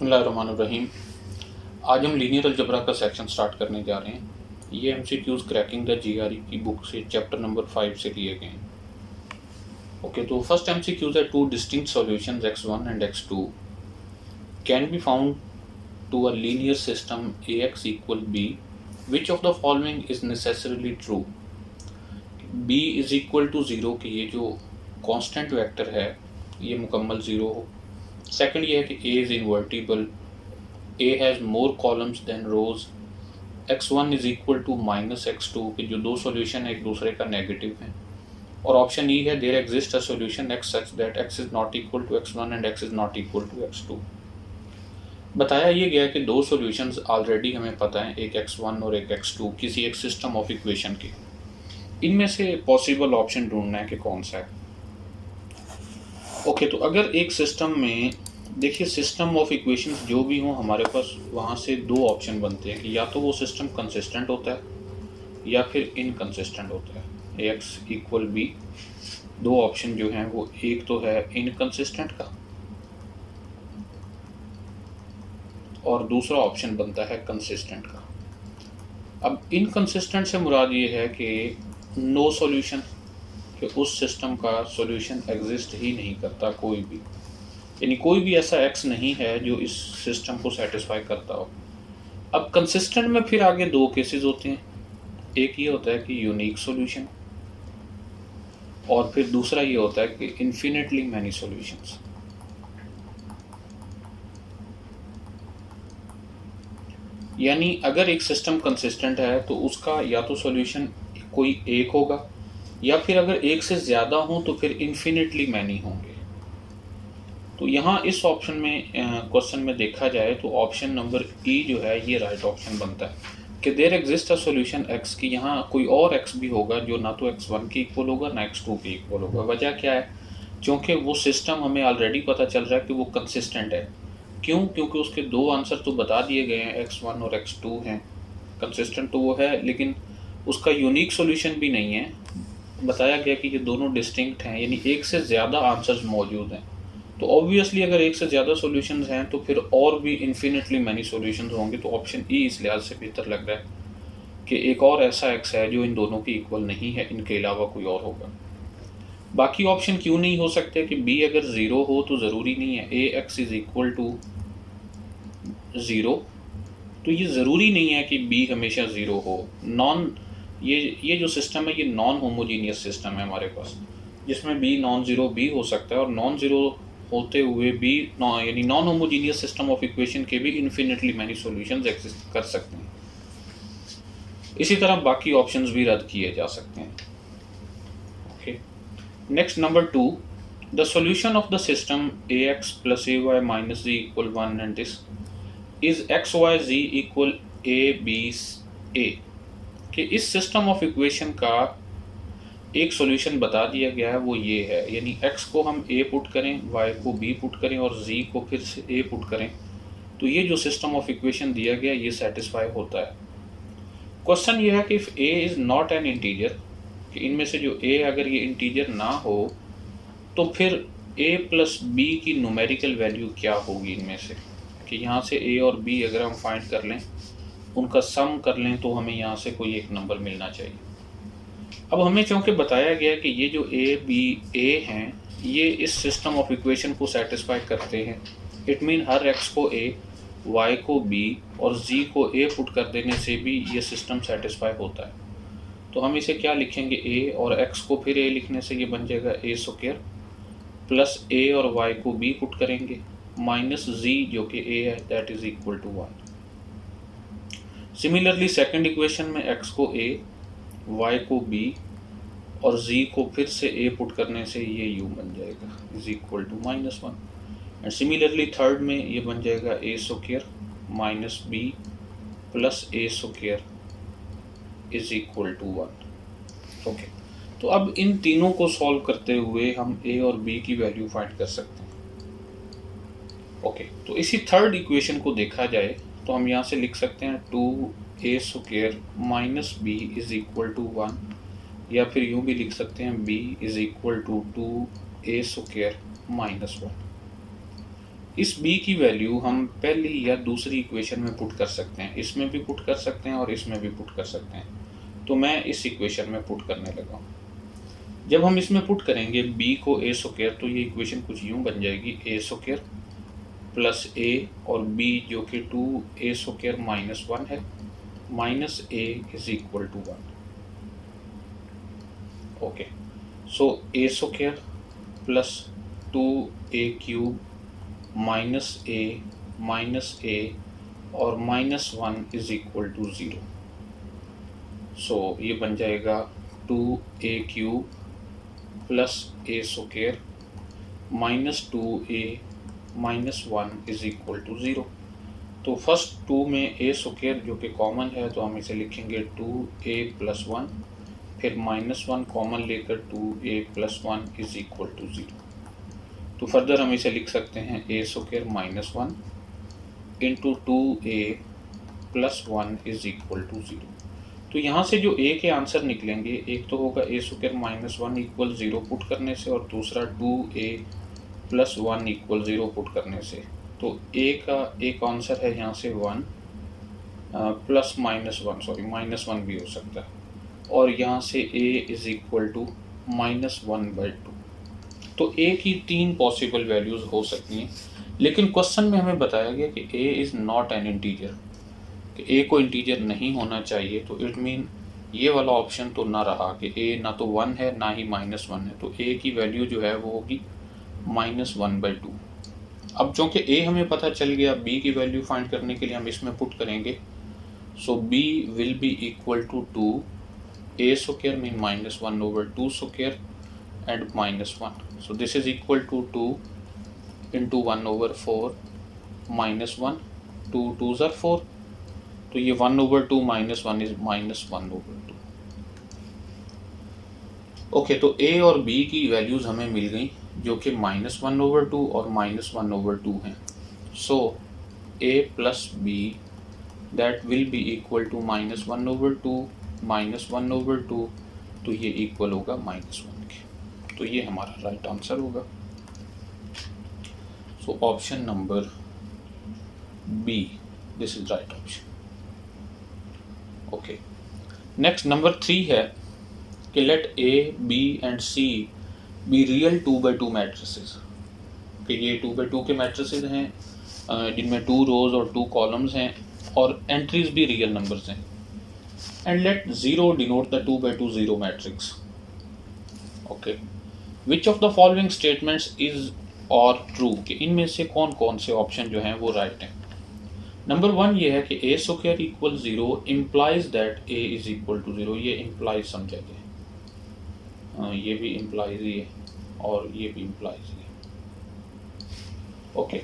बिस्मिल्लाहिर्रहमानिर्रहीम। आज हम लीनियर अलजबरा का सेक्शन स्टार्ट करने जा रहे हैं। ये एमसीक्यूज क्रैकिंग द जीआरई की बुक से चैप्टर नंबर 5 से लिए गए हैं। ओके, तो फर्स्ट एमसीक्यूज है two distinct solutions x1 and x2 can be found to a linear system ax equal b which of the following is necessarily true. b is equal to 0 कि ये जो constant vector है ये मुकम्मल 0 हो। Second ये है कि a is invertible, a has more columns than rows, x1 is equal to minus x2 कि जो दो सॉल्यूशन है एक दूसरे का नेगेटिव है। और ऑप्शन ई है there exist a solution x such that x is not equal to x1 and x is not equal to x2। बताया ये गया कि दो सॉल्यूशंस ऑलरेडी हमें पता है, एक x1 और एक x2 किसी एक सिस्टम ऑफ इक्वेशन के। इनमें से पॉसिबल ऑप्शन ढूंढना है कि कौन सा है। ओके, तो अगर एक सिस्टम में देखिए सिस्टम ऑफ इक्वेशंस जो भी हों हमारे पास, वहाँ से दो ऑप्शन बनते हैं कि या तो वो सिस्टम कंसिस्टेंट होता है या फिर इनकंसिस्टेंट होता है। एक्स इक्वल बी, दो ऑप्शन जो हैं वो एक तो है इनकंसिस्टेंट का और दूसरा ऑप्शन बनता है कंसिस्टेंट का। अब इनकंसिस्टेंट से मुराद ये है कि नो सॉल्यूशन, कि उस सिस्टम का सॉल्यूशन एग्जिस्ट ही नहीं करता कोई भी, यानी कोई भी ऐसा एक्स नहीं है जो इस सिस्टम को सेटिस्फाई करता हो। अब कंसिस्टेंट में फिर आगे दो केसेस होते हैं, एक ये होता है कि यूनिक सॉल्यूशन और फिर दूसरा ये होता है कि इन्फिनिटली मैनी सॉल्यूशंस। यानी अगर एक सिस्टम कंसिस्टेंट है तो उसका या तो सॉल्यूशन कोई एक होगा या फिर अगर एक से ज़्यादा हो तो फिर इन्फिनिटली मैनी होंगे। तो यहाँ इस ऑप्शन में क्वेश्चन में देखा जाए तो ऑप्शन नंबर ई जो है ये राइट ऑप्शन बनता है कि there exist a solution x की यहाँ कोई और एक्स भी होगा जो ना तो x1 के इक्वल होगा ना x2 के इक्वल होगा। वजह क्या है? क्योंकि वो सिस्टम हमें ऑलरेडी पता चल रहा है कि वो कंसिस्टेंट है। क्यों? क्योंकि उसके दो आंसर तो बता दिए गए हैं, x1 और x2 हैं। कंसिस्टेंट तो वो है लेकिन उसका यूनिक सॉल्यूशन भी नहीं है। बताया गया कि ये दोनों डिस्टिंक्ट हैं, यानी एक से ज़्यादा आंसर्स मौजूद हैं। तो ऑब्वियसली अगर एक से ज़्यादा सॉल्यूशंस हैं तो फिर और भी इन्फिनिटली मैनी सॉल्यूशंस होंगे। तो ऑप्शन ई इस लिहाज से बेहतर लग रहा है कि एक और ऐसा एक्स है जो इन दोनों के इक्वल नहीं है, इनके अलावा कोई और होगा। बाकी ऑप्शन क्यों नहीं हो सकते कि बी अगर ज़ीरो हो तो ज़रूरी नहीं है A X is equal to zero, तो ये ज़रूरी नहीं है कि बी हमेशा ज़ीरो हो। ये जो सिस्टम है ये नॉन होमोजीनियस सिस्टम है हमारे पास, जिसमें बी नॉन ज़ीरो भी हो सकता है और नॉन ज़ीरो होते हुए भी यानी non homogeneous system of equation के भी इन्फिनिटली मैनी सॉल्यूशंस एग्जिस्ट कर सकते हैं। इसी तरह बाकी ऑप्शंस भी रद्द किए जा सकते हैं। Okay, next number 2, the solution of the system A X plus A Y minus G equal 1 and this is X Y G equal A B A कि इस सिस्टम ऑफ इक्वेशन का एक सॉल्यूशन बता दिया गया है, वो ये है। यानी x को हम a पुट करें, y को b पुट करें और z को फिर से a पुट करें तो ये जो सिस्टम ऑफ इक्वेशन दिया गया ये सेटिस्फाई होता है। क्वेश्चन ये है कि if a is not an integer, कि इनमें से जो a अगर ये इंटीजर ना हो तो फिर a प्लस b की न्यूमेरिकल वैल्यू क्या होगी इनमें से, कि यहाँ से a और b अगर हम फाइंड कर लें, उनका सम कर लें तो हमें यहाँ से कोई एक नंबर मिलना चाहिए। अब हमें चूँकि बताया गया कि ये जो ए बी ए हैं ये इस सिस्टम ऑफ इक्वेशन को सेटिस्फाई करते हैं, इट मीन हर x को a, y को b और z को a पुट कर देने से भी ये सिस्टम सेटिस्फाई होता है। तो हम इसे क्या लिखेंगे, a और x को फिर a लिखने से ये बन जाएगा a स्क्वायर प्लस a और y को b पुट करेंगे माइनस z जो कि a है that is equal to 1। Similarly second equation में x को a, y को b और z को फिर से a पुट करने से ये u बन जाएगा is equal to -1। And similarly third में ये बन जाएगा a square minus b plus a square is equal to 1। Okay, तो अब इन तीनों को सॉल्व करते हुए हम a और b की वैल्यू फाइंड कर सकते हैं। ओके, तो इसी थर्ड इक्वेशन को देखा जाए तो हम यहाँ से लिख सकते हैं 2a square minus b is equal to 1, या फिर यूँ भी लिख सकते हैं b is equal to 2a square minus 1। इस b की वैल्यू हम पहली या दूसरी इक्वेशन में पुट कर सकते हैं, इसमें भी पुट कर सकते हैं और इसमें भी पुट कर सकते हैं। तो मैं इस इक्वेशन में पुट करने लगा हूँ। जब हम इसमें पुट करेंगे b को a स्क्वायर, तो ये इक्वेशन कुछ यूँ बन जाएगी, a स्क्वायर प्लस a और b जो कि 2a स्क्वायर माइनस 1 है, minus a is equal to 1। Okay, so a square plus 2a cube minus a और minus 1 is equal to 0। So ये बन जाएगा 2a cube plus a square minus 2a minus 1 is equal to 0। तो first 2 में a square जो कि common है, तो हम इसे लिखेंगे 2a प्लस 1, फिर माइनस 1 कॉमन लेकर 2a plus 1 is equal to 0। तो फर्दर हम इसे लिख सकते हैं a square minus 1 into 2a plus 1 is equal to 0। तो यहाँ से जो a के आंसर निकलेंगे, एक तो होगा a square minus 1 equal 0 put करने से, और दूसरा 2a प्लस 1 इक्वल 0 पुट करने से। तो a का एक आंसर है यहाँ से 1 प्लस माइनस 1, सॉरी माइनस 1 भी हो सकता है, और यहाँ से a is equal to minus 1/2। तो a की 3 पॉसिबल वैल्यूज़ हो सकती हैं, लेकिन क्वेश्चन में हमें बताया गया कि a is not an integer, कि a को इंटीजर नहीं होना चाहिए। तो इट मीन ये वाला ऑप्शन तो ना रहा कि a ना तो 1 है ना ही माइनस 1 है। तो a की वैल्यू जो है वो होगी माइनस 1/2। अब चूँकि a हमें पता चल गया, b की वैल्यू फाइंड करने के लिए हम इसमें पुट करेंगे। So b will be equal to 2a square mean minus 1/2 square and minus 1. So this is equal to 2 into 1/4 minus 1, 2 2s are 4, तो ये 1/2 minus 1 is minus 1/2। ओके, तो a और b की वैल्यूज़ हमें मिल गई जो कि माइनस 1/2 और माइनस 1/2 हैं। So a plus b that will be equal to minus 1/2 minus 1/2, तो ये इक्वल होगा माइनस 1 के। तो ये हमारा राइट आंसर होगा। So option number B, this is right option. Okay, next number 3 है कि let A B and C be real 2x2 matrices, कि ये 2x2 के मैट्रिसेस हैं जिनमें 2 रोज और 2 कॉलम्स हैं और एंट्रीज भी रियल नंबर्स हैं, and let 0 denote the 2x2 0 matrix. Okay, which of the following statements is और ट्रू, कि इनमें से कौन कौन से ऑप्शन जो हैं वो राइट हैं। नंबर 1 ये है कि a square equal 0 implies that a is equal to 0। ये इम्प्लाइज समझा जाए, ये भी इम्प्लाइज ही है और ये भी इम्प्लाइज ही है। ओके,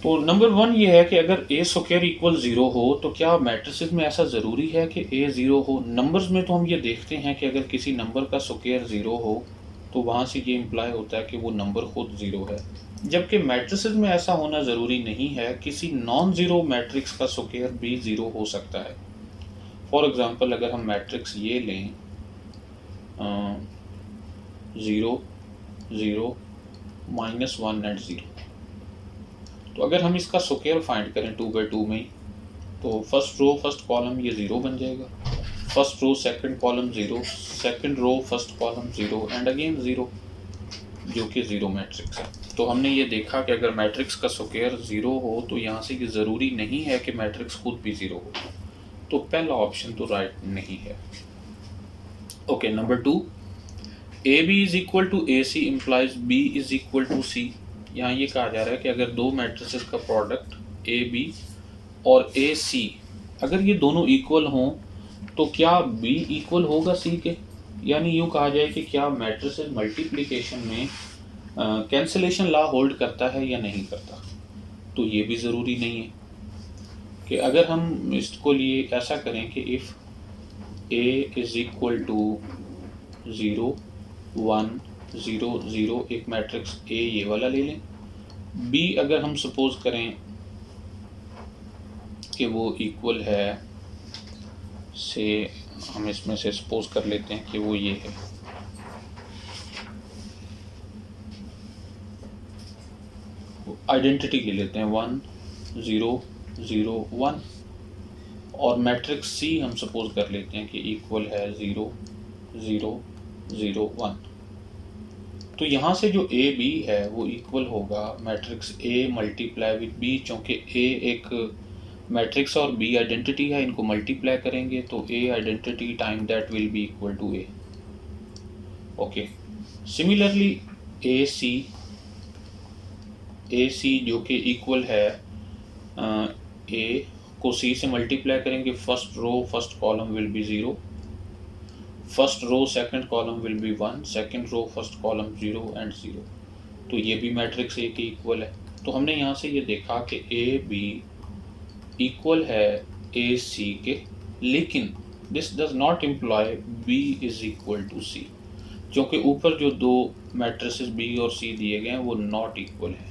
तो नंबर 1 ये है कि अगर a स्क्वायर इक्वल 0 हो तो क्या मैट्रिसेस में ऐसा ज़रूरी है कि a 0 हो। नंबर्स में तो हम ये देखते हैं कि अगर किसी नंबर का स्क्वायर 0 हो तो वहाँ से ये इम्प्लाई होता है कि वो नंबर खुद 0 है, जबकि मैट्रिसेस में ऐसा होना ज़रूरी नहीं है। किसी नॉन ज़ीरो मैट्रिक्स का स्क्वायर भी 0 हो सकता है। फॉर एग्ज़ाम्पल अगर हम मैट्रिक्स ये लें 0 0 -1 एंड 0, तो अगर हम इसका स्क्वायर फाइंड करें 2x2 में, तो फर्स्ट रो फर्स्ट कॉलम ये 0 बन जाएगा, first row second column 0, second row first column 0 and again 0, जो कि 0 मैट्रिक्स है। तो हमने ये देखा कि अगर मैट्रिक्स का स्क्वायर 0 हो तो यहाँ से ये ज़रूरी नहीं है कि मैट्रिक्स खुद भी 0 हो। तो पहला ऑप्शन तो राइट नहीं है। Okay, number 2, A B is equal to A C implies B is equal to C. यहाँ ये कहा जा रहा है कि अगर दो मैट्रिसेस का प्रोडक्ट ए बी और ए सी अगर ये दोनों इक्वल हों तो क्या बी इक्वल होगा सी के। यानी यूँ कहा जाए कि क्या मैट्रिसेस मल्टीप्लिकेशन में कैंसिलेशन लॉ होल्ड करता है या नहीं करता। तो ये भी ज़रूरी नहीं है कि अगर हम इसको लिए ऐसा करें कि if A is equal to 0 1 0 0, एक मैट्रिक्स ए ये वाला ले लें, बी अगर हम सपोज करें कि वो इक्वल है, से हम इसमें से सपोज कर लेते हैं कि वो ये है, आइडेंटिटी ले लेते हैं 1 0 0 1 और मैट्रिक्स सी हम सपोज कर लेते हैं कि इक्वल है 0 0 0 1। तो यहाँ से जो ए बी है वो इक्वल होगा matrix A multiply with B, चूँकि ए एक मैट्रिक्स और बी आइडेंटिटी है, इनको मल्टीप्लाई करेंगे तो A identity time that will be equal to A. Okay, similarly A C जो कि इक्वल है ए को सी से मल्टीप्लाई करेंगे, first row first column will be 0, first row second column will be 1, second row first column 0 and 0। तो ये भी matrix A के इक्वल है। तो हमने यहाँ से ये देखा कि ए बी इक्वल है ए सी के, लेकिन this does not imply B is equal to C, क्योंकि ऊपर जो दो मैट्रिसेस बी और सी दिए गए हैं वो नॉट इक्वल है।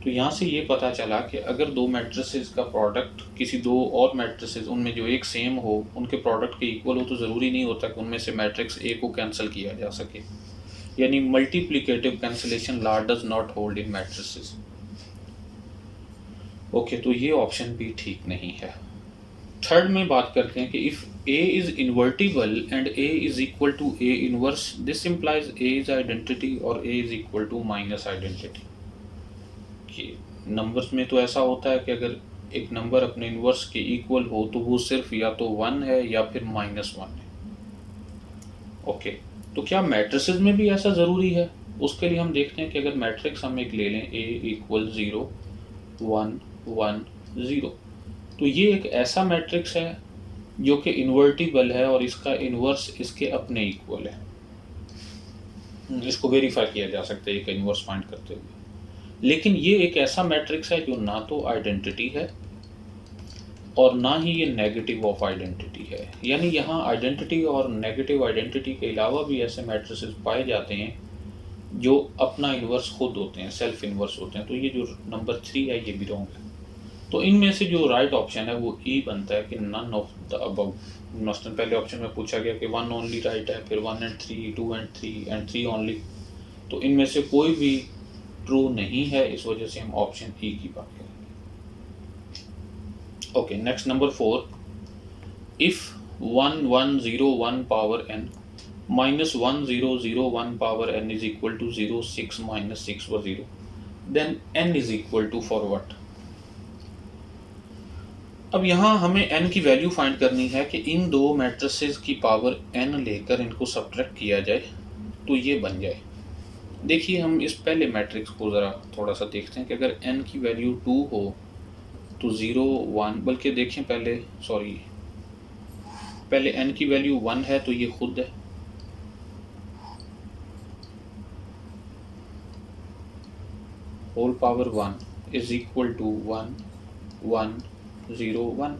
तो यहाँ से ये पता चला कि अगर दो मैट्रिसेस का प्रोडक्ट किसी दो और मैट्रिसेस उनमें जो एक सेम हो उनके प्रोडक्ट के इक्वल हो तो ज़रूरी नहीं होता कि उनमें से मैट्रिक्स ए को कैंसिल किया जा सके, यानी multiplicative cancellation law does not hold in matrices. Okay, तो ये ऑप्शन भी ठीक नहीं है। थर्ड में बात करते हैं कि if A is invertible and A is equal to A inverse, this implies A is identity और A is equal to minus identity. Numbers में तो ऐसा होता है कि अगर एक नंबर अपने इनवर्स के इक्वल हो तो वो सिर्फ या तो 1 है या फिर -1 है। ओके, तो क्या मैट्रिसेस में भी ऐसा ज़रूरी है? उसके लिए हम देखते हैं कि अगर मैट्रिक्स हम एक ले लें ए इक्वल 0 1 1 0, तो ये एक ऐसा मैट्रिक्स है जो कि इन्वर्टिबल है और इसका इन्वर्स इसके अपने इक्वल है। इसको वेरीफाई किया जा सकता है एक इन्वर्स फाइंड करते हुए। लेकिन ये एक ऐसा मैट्रिक्स है जो ना तो आइडेंटिटी है और ना ही ये नेगेटिव ऑफ आइडेंटिटी है, यानी यहाँ आइडेंटिटी और नेगेटिव आइडेंटिटी के अलावा भी ऐसे मैट्रिसेस पाए जाते हैं जो अपना इन्वर्स खुद होते हैं, सेल्फ इन्वर्स होते हैं। तो ये जो नंबर 3 है ये भी रॉन्ग है। तो इनमें से जो राइट ऑप्शन है वो ई बनता है कि नन ऑफ द अबव। मसलन पहले ऑप्शन में पूछा गया कि 1 ओनली राइट है, फिर 1 एंड 3, 2 एंड 3 एंड 3 ओनली, तो इनमें से कोई भी ट्रू नहीं है, इस वजह से हम ऑप्शन ई की बात करेंगे। Okay, next number 4, if 1 1 0 1 power n minus 1 0 0 1 power n is equal to 0 6 minus 6 or 0, then n is equal to for what? अब यहाँ हमें n की वैल्यू फाइंड करनी है कि इन दो मैट्रिसेस की पावर n लेकर इनको सब्ट्रैक्ट किया जाए तो ये बन जाए। देखिए, हम इस पहले मैट्रिक्स को ज़रा थोड़ा सा देखते हैं कि अगर n की वैल्यू 2 हो तो 0 1, बल्कि देखें पहले n की वैल्यू 1 है तो ये खुद है, whole power 1 is equal to 1 1 0 1।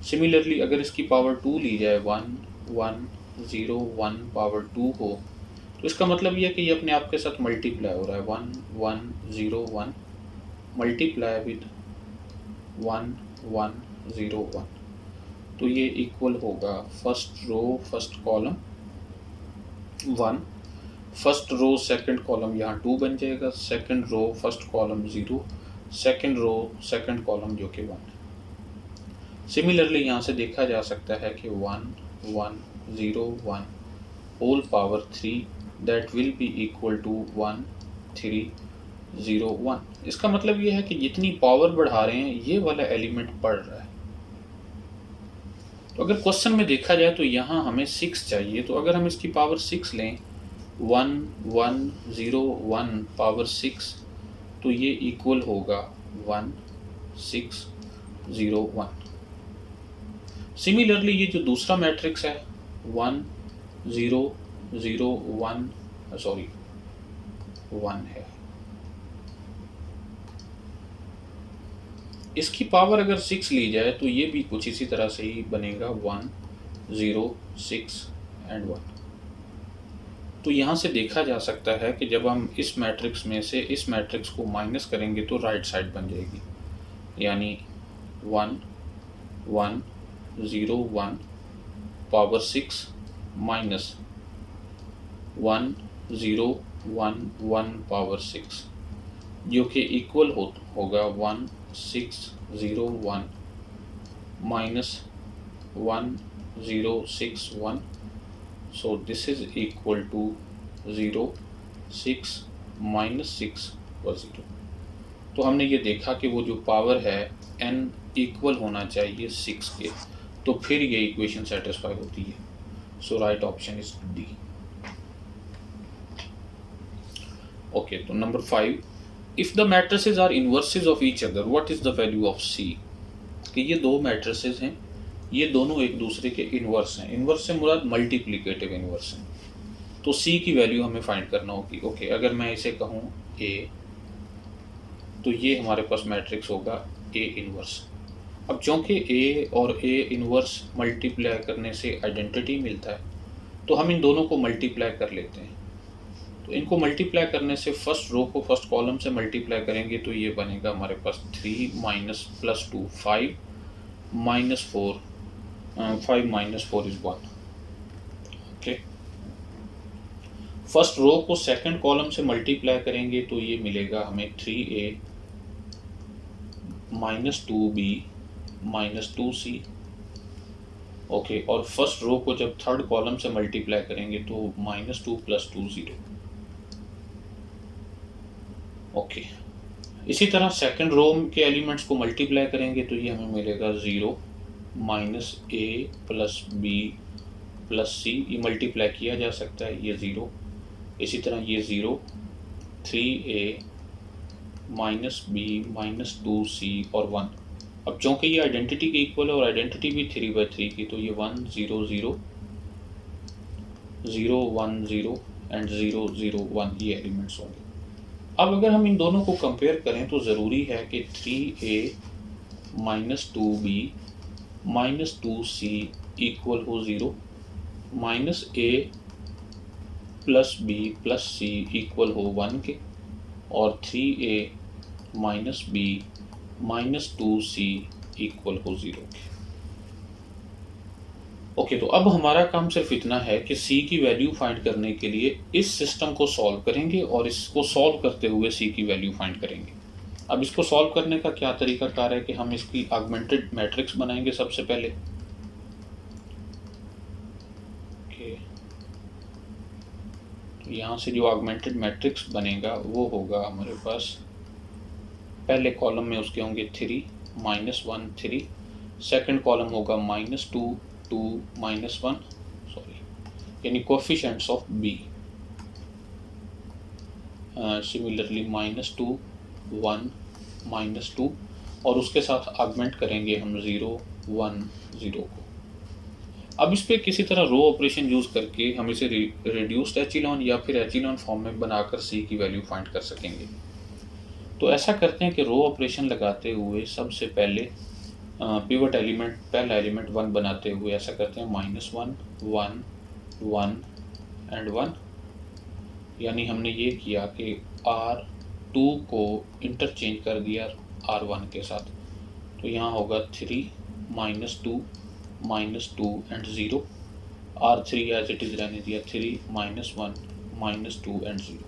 Similarly अगर इसकी पावर 2 ली जाए 1 1 0 1 पावर 2 हो तो इसका मतलब ये है कि ये अपने आप के साथ मल्टीप्लाई हो रहा है, 1 1 0 1 मल्टीप्लाई विद 1 1 0 1। तो ये इक्वल होगा first row first column 1, first row second column यहाँ 2 बन जाएगा, second row first column 0, second row second column जो कि 1। सिमिलरली यहाँ से देखा जा सकता है कि 1 1 0 1 whole power 3 that will be equal to 1 3 0 1। इसका मतलब ये है कि जितनी पावर बढ़ा रहे हैं ये वाला एलिमेंट बढ़ रहा है। तो अगर क्वेश्चन में देखा जाए तो यहाँ हमें 6 चाहिए, तो अगर हम इसकी पावर 6 लें 1 1 0 1 पावर 6, तो ये इक्वल होगा 1 6 0 1। सिमिलरली ये जो दूसरा मैट्रिक्स है 1 0 0 1 1 है, इसकी पावर अगर 6 ली जाए तो ये भी कुछ इसी तरह से ही बनेगा 1 0 6 एंड 1। तो यहाँ से देखा जा सकता है कि जब हम इस मैट्रिक्स में से इस मैट्रिक्स को माइनस करेंगे तो राइट साइड बन जाएगी, यानी 1 1 0 1 पावर 6 माइनस 1 0 1 1 पावर 6। जो कि इक्वल होगा 1601 minus 1061. So this is equal to 06 minus 6 व 0. तो हमने ये देखा कि वो जो पावर है n इक्वल होना चाहिए 6 के, तो फिर ये इक्वेशन सेटिस्फाई होती है. So right option is D. Okay, तो number 5, if the matrices are inverses of each other what is the value of C. कि ये दो मैट्रिसेस हैं, ये दोनों एक दूसरे के इनवर्स हैं. इनवर्स से मुराद मल्टीप्लिकेटिव इनवर्स हैं. तो सी की वैल्यू हमें फाइंड करना होगी. ओके, अगर मैं इसे कहूँ ए, तो ये हमारे पास मैट्रिक्स होगा ए इनवर्स. अब चूँकि ए और ए इनवर्स मल्टीप्लाई करने से आइडेंटिटी मिलता है, तो हम इन दोनों को मल्टीप्लाई कर लेते हैं. तो इनको मल्टीप्लाई करने से फर्स्ट रो को फर्स्ट कॉलम से मल्टीप्लाई करेंगे तो ये बनेगा हमारे पास 3 minus plus 2 5 minus 4 5 minus 4 is 1. Okay, first row को सेकंड कॉलम से मल्टीप्लाई करेंगे तो ये मिलेगा हमें 3a minus 2b minus 2c. Okay, और फर्स्ट रो को जब थर्ड कॉलम से मल्टीप्लाई करेंगे तो माइनस 2 प्लस 2 0. ओके, इसी तरह सेकंड रो के एलिमेंट्स को मल्टीप्लाई करेंगे तो ये हमें मिलेगा 0 minus a plus b plus c. ये मल्टीप्लाई किया जा सकता है, ये 0. इसी तरह ये 0 3a minus b minus 2c और 1. अब चूँकि ये आइडेंटिटी के इक्वल है और आइडेंटिटी भी 3/3 की, तो ये 1 0 0 0 1 0 एंड 0 0 1 ये एलिमेंट्स होंगे. अब अगर हम इन दोनों को कंपेयर करें तो ज़रूरी है कि 3a minus 2b minus 2c equal हो 0, minus a plus b plus c equal हो 1 के, और 3a minus b minus 2c equal हो 0 के. ओके, तो अब हमारा काम सिर्फ इतना है कि c की वैल्यू फाइंड करने के लिए इस सिस्टम को सॉल्व करेंगे और इसको सॉल्व करते हुए c की वैल्यू फाइंड करेंगे. अब इसको सॉल्व करने का क्या तरीकाकार है कि हम इसकी ऑगमेंटेड मैट्रिक्स बनाएंगे सबसे पहले. ओके, तो यहाँ से जो ऑगमेंटेड मैट्रिक्स बनेगा वो होगा हमारे पास पहले कॉलम में उसके होंगे 3 माइनस 1 3, सेकंड कॉलम होगा माइनस 2 2 माइनस 1 सॉरी, यानी coefficients of b. Similarly minus 2 1 minus 2, और उसके साथ आगमेंट करेंगे हम 0 1 0 को. अब इस पे किसी तरह रो ऑपरेशन यूज़ करके हम इसे रिड्यूस्ड एचिलॉन या फिर एचिलॉन फॉर्म में बनाकर c की वैल्यू फाइंड कर सकेंगे. तो ऐसा करते हैं कि रो ऑपरेशन लगाते हुए सबसे पहले पिवट एलिमेंट, पहला एलिमेंट 1 बनाते हुए ऐसा करते हैं माइनस 1 1 1 एंड 1. यानी हमने ये किया कि R2 को इंटरचेंज कर दिया R1 के साथ. तो यहाँ होगा 3 minus 2 and 0, R3 as it is रहने दिया 3 माइनस 1 माइनस 2 एंड 0.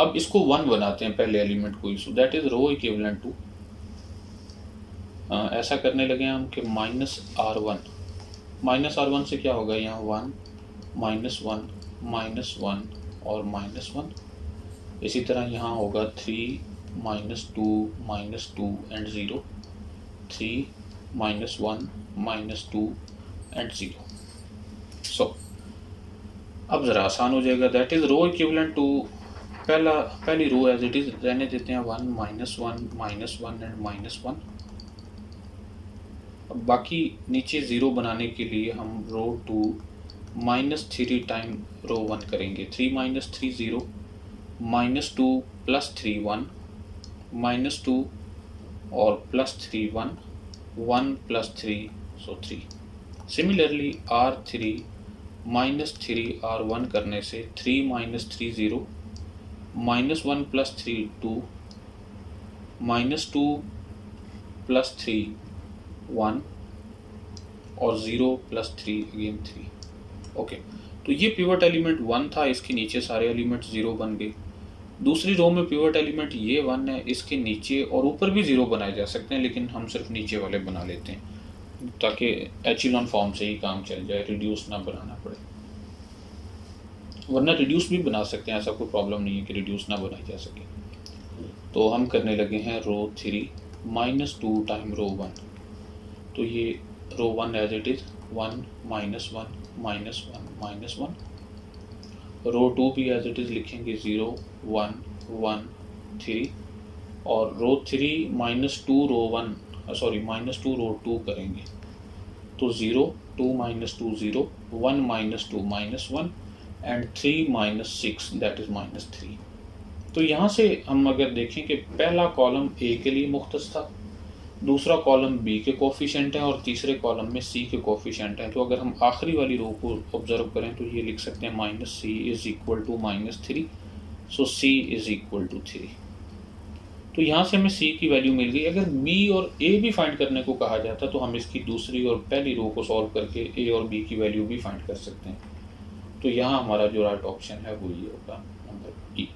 अब इसको 1 बनाते हैं पहले एलिमेंट को, so that is row equivalent to, ऐसा करने लगे हम कि माइनस R1 से क्या होगा, यहाँ 1 माइनस 1 माइनस 1 और माइनस 1. इसी तरह यहाँ होगा 3 minus 2 and 0, 3 minus 1 minus 2 and 0. So अब ज़रा आसान हो जाएगा. That is row equivalent to पहली रो एज इट इज़ रहने देते हैं 1 माइनस 1 एंड माइनस 1. अब बाकी नीचे 0 बनाने के लिए हम रो 2 माइनस 3 टाइम रो 1 करेंगे. 3 माइनस 3 0, माइनस 2 प्लस 3 1 माइनस 2 और प्लस 3 1 1 प्लस 3 सो 3. सिमिलरली R3 माइनस 3 R1 करने से 3 minus 3 0, minus 1 plus 3 2, minus 2 plus 3 1 और 0 प्लस 3 अगेन 3. ओके, तो ये पिवट एलिमेंट 1 था, इसके नीचे सारे एलिमेंट 0 बन गए. दूसरी रो में पिवट एलिमेंट ये 1 है, इसके नीचे और ऊपर भी 0 बनाए जा सकते हैं, लेकिन हम सिर्फ नीचे वाले बना लेते हैं ताकि एचिलॉन फॉर्म से ही काम चल जाए, रिड्यूस ना बनाना पड़े। वरना रिड्यूस भी बना सकते हैं, ऐसा कोई प्रॉब्लम नहीं है कि रिड्यूस ना बनाई जा सके। तो हम करने लगे हैं रो 3 -2 टाइम रो 1। तो ये रो 1 एज इट इज़ 1 -1 -1 -1। रो 2 भी एज इट इज़ लिखेंगे 0 1 1 3। और रो 3 -2 रो 1 -2 रो 2 करेंगे। तो 0 2 -2 0 1 -2 -1 एंड 3 -6 दैट इज़ -3। तो यहाँ से हम अगर देखें कि पहला कॉलम ए के लिए मुख्तस था, दूसरा कॉलम बी के कोफिशेंट हैं और तीसरे कॉलम में सी के कोफिशेंट हैं। तो अगर हम आखिरी वाली रो को ऑब्जर्व करें तो ये लिख सकते हैं -c is equal to -3, so c is equal to 3। तो यहाँ से हमें c की वैल्यू मिल गई। अगर b और a भी फाइंड करने को कहा जाता तो हम इसकी दूसरी और पहली रो को सॉल्व करके a और b की वैल्यू भी फाइंड कर सकते हैं। तो यहाँ हमारा जो राइट ऑप्शन है वो ये होगा, नंबर E।